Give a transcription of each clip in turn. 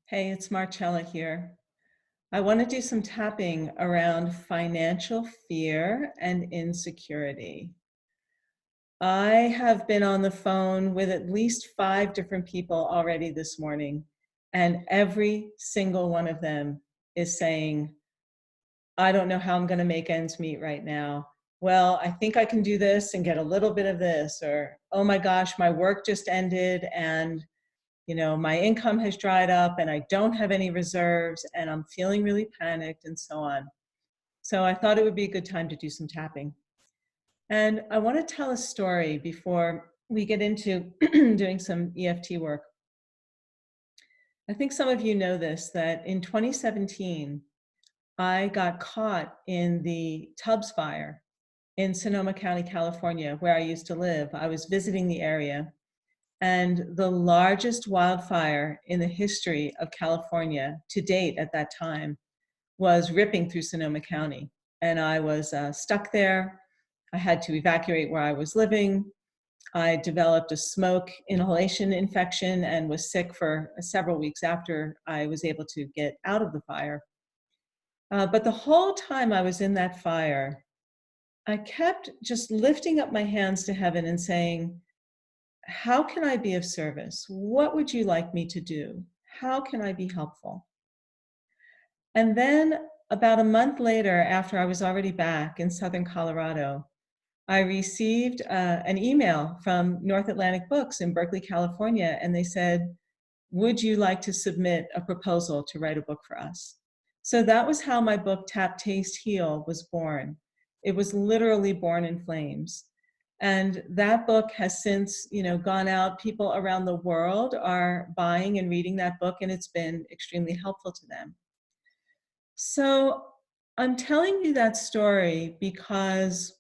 Hey, it's Marcella here. I want to do some tapping around financial fear and insecurity. I have been on the phone with at least 5 different people already this morning, and every single one of them is saying, I don't know how I'm going to make ends meet right now. Well, I think I can do this and get a little bit of this, or, oh my gosh, my work just ended and my income has dried up and I don't have any reserves and I'm feeling really panicked and so on. So I thought it would be a good time to do some tapping. And I want to tell a story before we get into doing some EFT work. I think some of you know this, that in 2017, I got caught in the Tubbs fire in Sonoma County, California, where I used to live. I was visiting the area, and the largest wildfire in the history of California to date at that time was ripping through Sonoma County. And I was stuck there. I had to evacuate where I was living. I developed a smoke inhalation infection and was sick for several weeks after I was able to get out of the fire. But the whole time I was in that fire, I kept just lifting up my hands to heaven and saying, how can I be of service? What would you like me to do? How can I be helpful? And then about a month later, after I was already back in Southern Colorado, I received an email from North Atlantic Books in Berkeley, California, and they said, would you like to submit a proposal to write a book for us? So that was how my book, Tap, Taste, Heal, was born. It was literally born in flames. And that book has since, gone out. People around the world are buying and reading that book, and it's been extremely helpful to them. So I'm telling you that story because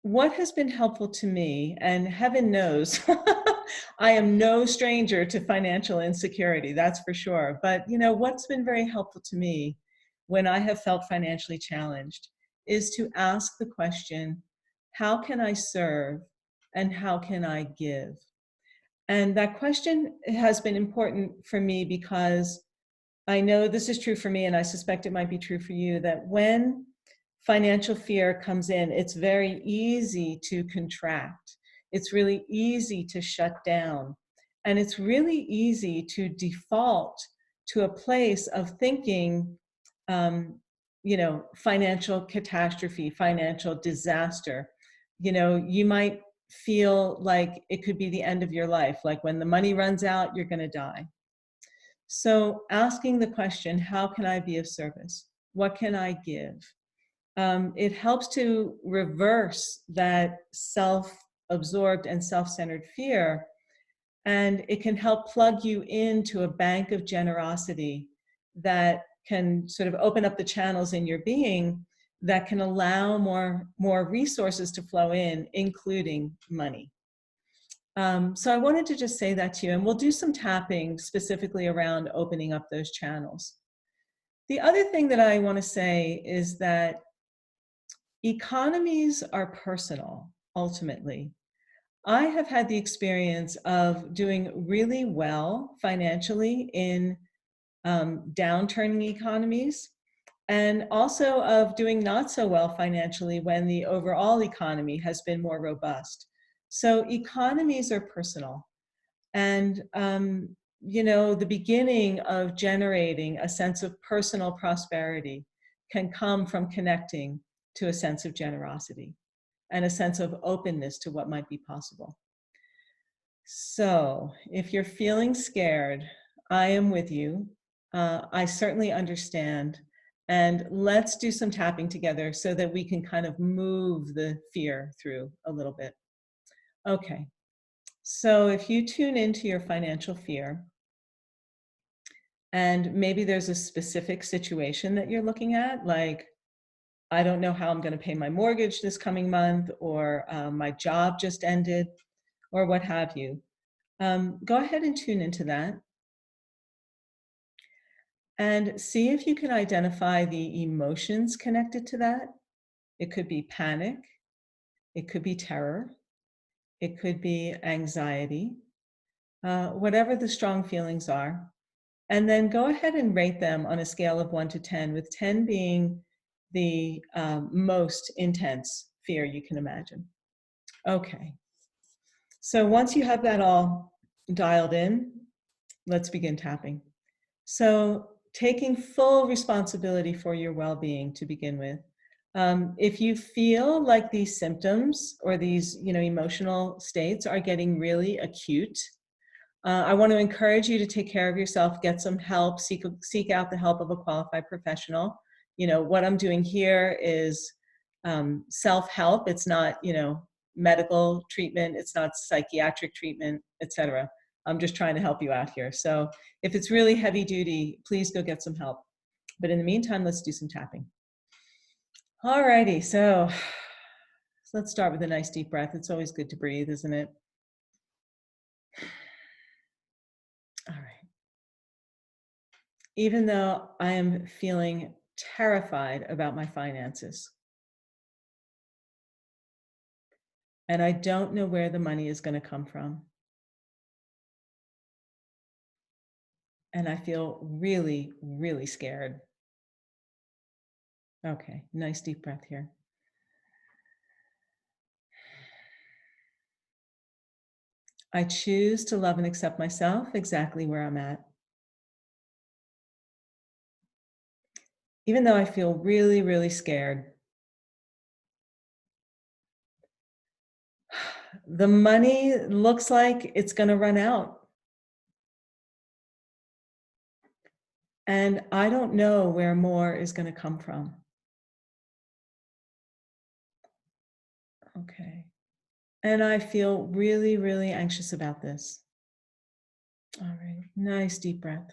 what has been helpful to me, and heaven knows, I am no stranger to financial insecurity, that's for sure. But what's been very helpful to me when I have felt financially challenged is to ask the question, how can I serve and how can I give? And that question has been important for me because I know this is true for me, and I suspect it might be true for you, that when financial fear comes in, it's very easy to contract. It's really easy to shut down. And it's really easy to default to a place of thinking, financial catastrophe, financial disaster. You might feel like it could be the end of your life. Like when the money runs out, you're going to die. So asking the question, how can I be of service? What can I give? It helps to reverse that self-absorbed and self-centered fear, and it can help plug you into a bank of generosity that can sort of open up the channels in your being that can allow more resources to flow in, including money. So I wanted to just say that to you, and we'll do some tapping specifically around opening up those channels. The other thing that I want to say is that economies are personal, ultimately. I have had the experience of doing really well financially in downturning economies, and also of doing not so well financially when the overall economy has been more robust. So economies are personal. And, the beginning of generating a sense of personal prosperity can come from connecting to a sense of generosity and a sense of openness to what might be possible. So if you're feeling scared, I am with you. I certainly understand. And let's do some tapping together so that we can kind of move the fear through a little bit. Okay. So if you tune into your financial fear, and maybe there's a specific situation that you're looking at, like, I don't know how I'm going to pay my mortgage this coming month, or my job just ended, or what have you. Go ahead and tune into that. And see if you can identify the emotions connected to that. It could be panic. It could be terror. It could be anxiety. Whatever the strong feelings are. And then go ahead and rate them on a scale of 1 to 10, with 10 being the most intense fear you can imagine. Okay. So once you have that all dialed in, let's begin tapping. So taking full responsibility for your well-being to begin with. If you feel like these symptoms or these, emotional states are getting really acute, I want to encourage you to take care of yourself, get some help, seek out the help of a qualified professional. What I'm doing here is self-help. It's not, medical treatment. It's not psychiatric treatment, etc. I'm just trying to help you out here. So if it's really heavy duty, please go get some help. But in the meantime, let's do some tapping. All righty, so let's start with a nice deep breath. It's always good to breathe, isn't it? All right. Even though I am feeling terrified about my finances, and I don't know where the money is going to come from, and I feel really, really scared. Okay, nice deep breath here. I choose to love and accept myself exactly where I'm at. Even though I feel really, really scared, the money looks like it's going to run out. And I don't know where more is going to come from. Okay. And I feel really, really anxious about this. All right. Nice deep breath.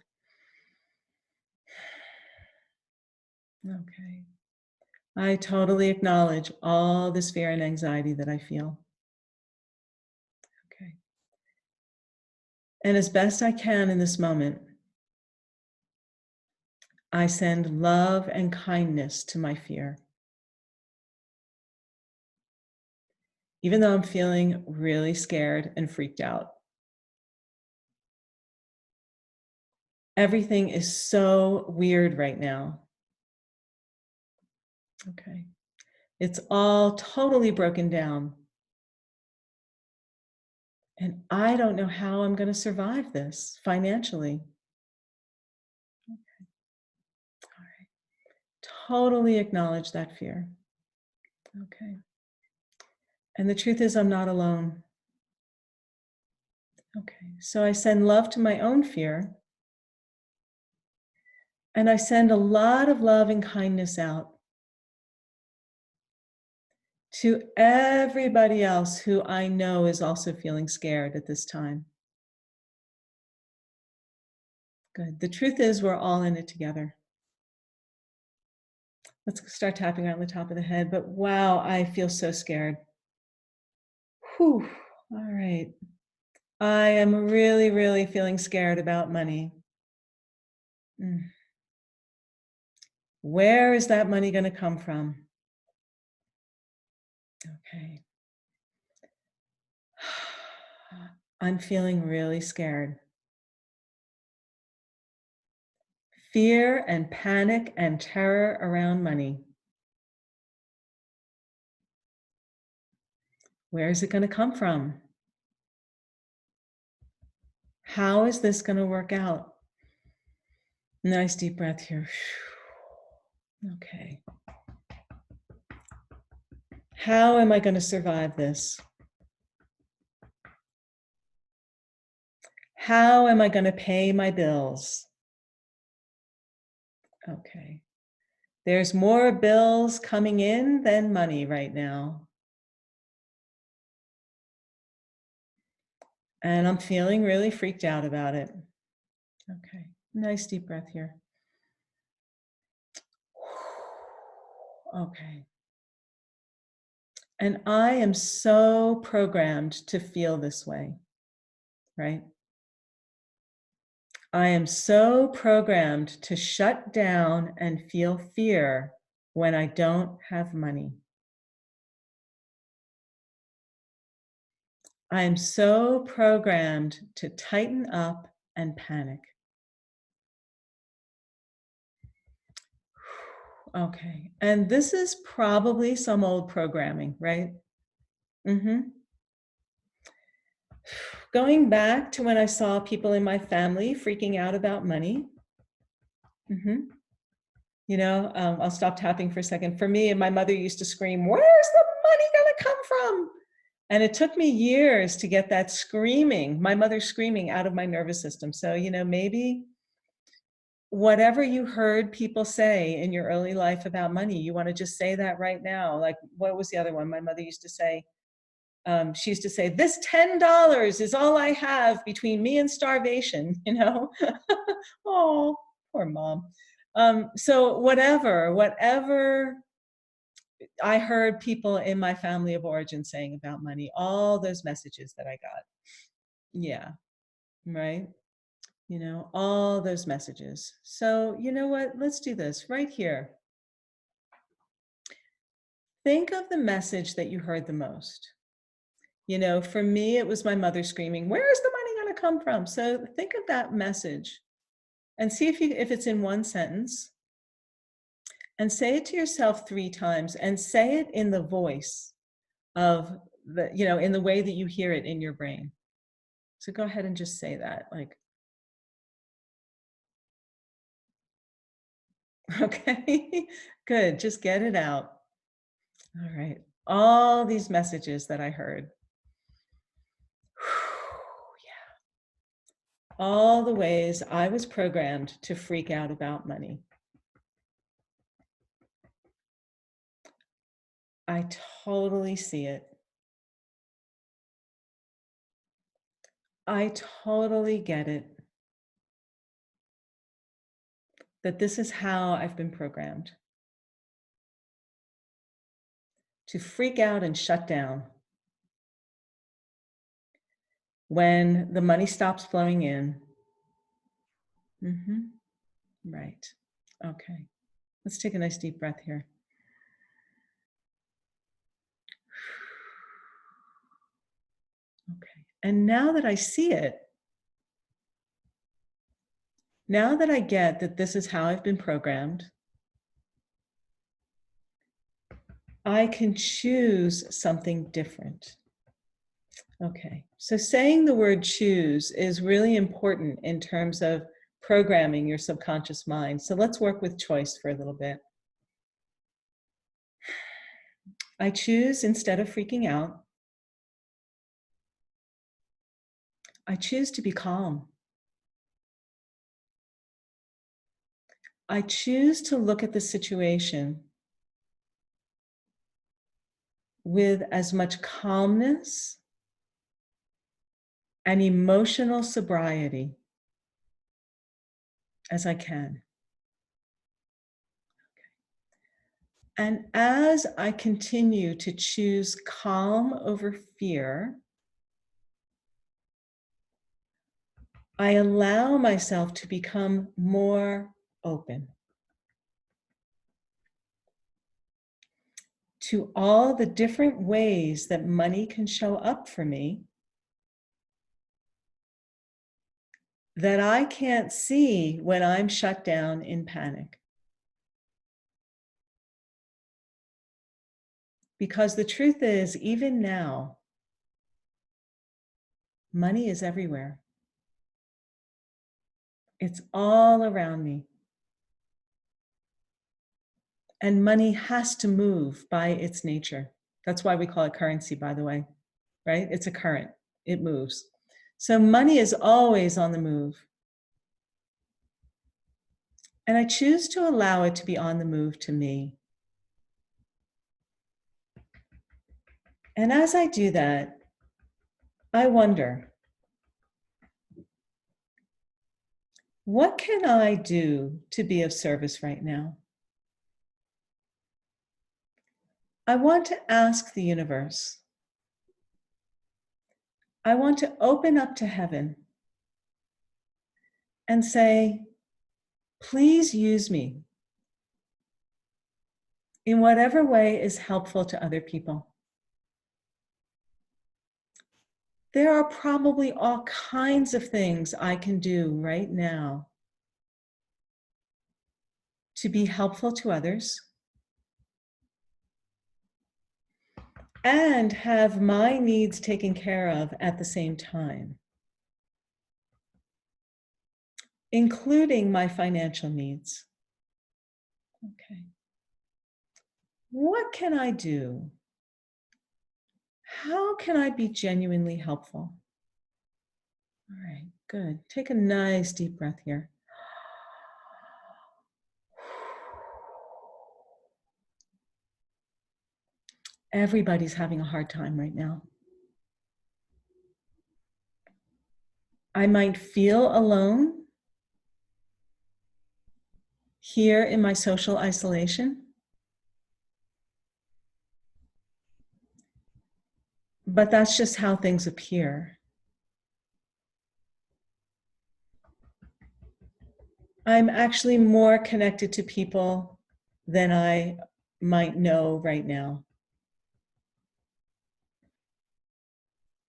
Okay. I totally acknowledge all this fear and anxiety that I feel. Okay. And as best I can in this moment, I send love and kindness to my fear. Even though I'm feeling really scared and freaked out. Everything is so weird right now. Okay. It's all totally broken down. And I don't know how I'm going to survive this financially. Okay. All right. Totally acknowledge that fear. Okay. And the truth is, I'm not alone. Okay. So I send love to my own fear. And I send a lot of love and kindness out to everybody else who I know is also feeling scared at this time. Good. The truth is, we're all in it together. Let's start tapping around the top of the head. But wow, I feel so scared. Whew. All right. I am really, really feeling scared about money. Where is that money going to come from? Okay. I'm feeling really scared. Fear and panic and terror around money. Where is it going to come from? How is this going to work out? Nice deep breath here. Okay. How am I going to survive this? How am I going to pay my bills? Okay. There's more bills coming in than money right now. And I'm feeling really freaked out about it. Okay. Nice deep breath here. Okay. And I am so programmed to feel this way, right? I am so programmed to shut down and feel fear when I don't have money. I am so programmed to tighten up and panic. Okay. And this is probably some old programming, right? Mm-hmm. Going back to when I saw people in my family freaking out about money. Mm-hmm. I'll stop tapping for a second. For me, my mother used to scream, "Where's the money gonna come from?" And it took me years to get that screaming, my mother screaming, out of my nervous system. So, maybe whatever you heard people say in your early life about money, you want to just say that right now. Like, what was the other one? My mother used to say, she used to say, "This $10 is all I have between me and starvation," Oh, poor mom. So whatever I heard people in my family of origin saying about money, all those messages that I got. Yeah, right. All those messages. So, you know what? Let's do this right here. Think of the message that you heard the most. For me, it was my mother screaming, "Where is the money going to come from?" So think of that message and see if it's in one sentence, and say it to yourself 3 times, and say it in the voice of in the way that you hear it in your brain. So go ahead and just say that, like, okay, good. Just get it out. All right. All these messages that I heard. Yeah. All the ways I was programmed to freak out about money. I totally see it. I totally get it. That this is how I've been programmed to freak out and shut down when the money stops flowing in. Mm-hmm. Right. Okay. Let's take a nice deep breath here. Okay. And now that I see it, now that I get that this is how I've been programmed, I can choose something different. Okay. So saying the word choose is really important in terms of programming your subconscious mind. So let's work with choice for a little bit. I choose, instead of freaking out, I choose to be calm. I choose to look at the situation with as much calmness and emotional sobriety as I can. And as I continue to choose calm over fear, I allow myself to become more open to all the different ways that money can show up for me that I can't see when I'm shut down in panic. Because the truth is, even now, money is everywhere. It's all around me. And money has to move by its nature. That's why we call it currency, by the way, right? It's a current, it moves. So money is always on the move. And I choose to allow it to be on the move to me. And as I do that, I wonder, what can I do to be of service right now? I want to ask the universe. I want to open up to heaven and say, please use me in whatever way is helpful to other people. There are probably all kinds of things I can do right now to be helpful to others, and have my needs taken care of at the same time, including my financial needs. Okay. What can I do? How can I be genuinely helpful? All right, good. Take a nice deep breath here. Everybody's having a hard time right now. I might feel alone here in my social isolation, but that's just how things appear. I'm actually more connected to people than I might know right now.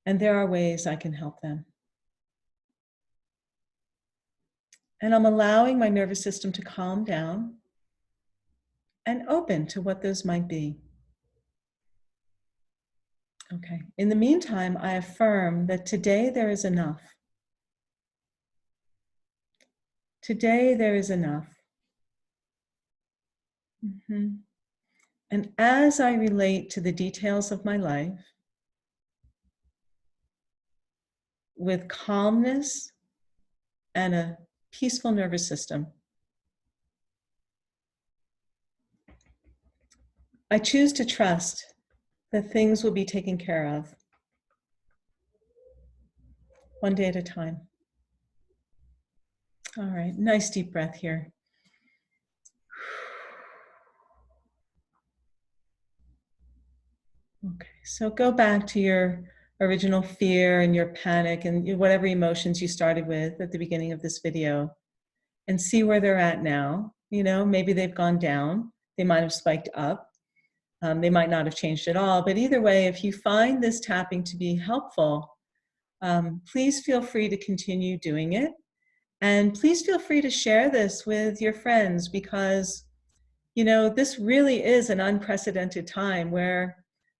And there are ways I can help them. And I'm allowing my nervous system to calm down and open to what those might be. Okay. In the meantime, I affirm that today there is enough. Today there is enough. And as I relate to the details of my life with calmness and a peaceful nervous system, I choose to trust that things will be taken care of one day at a time. All right, nice deep breath here. Okay, so go back to your original fear and your panic and whatever emotions you started with at the beginning of this video and see where they're at now. You know, maybe they've gone down, they might have spiked up. They might not have changed at all, but either way, if you find this tapping to be helpful, please feel free to continue doing it. And please feel free to share this with your friends because, you know, this really is an unprecedented time where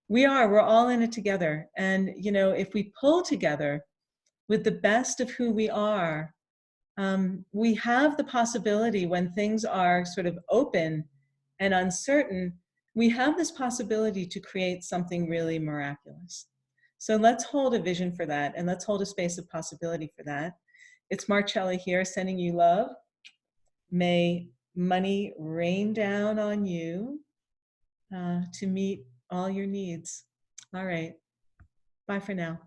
we're all in it together. And, you know, if we pull together with the best of who we are, we have the possibility when things are sort of open and uncertain, we have this possibility to create something really miraculous. So let's hold a vision for that and let's hold a space of possibility for that. It's Marcella here sending you love. May money rain down on you to meet all your needs. All right, bye for now.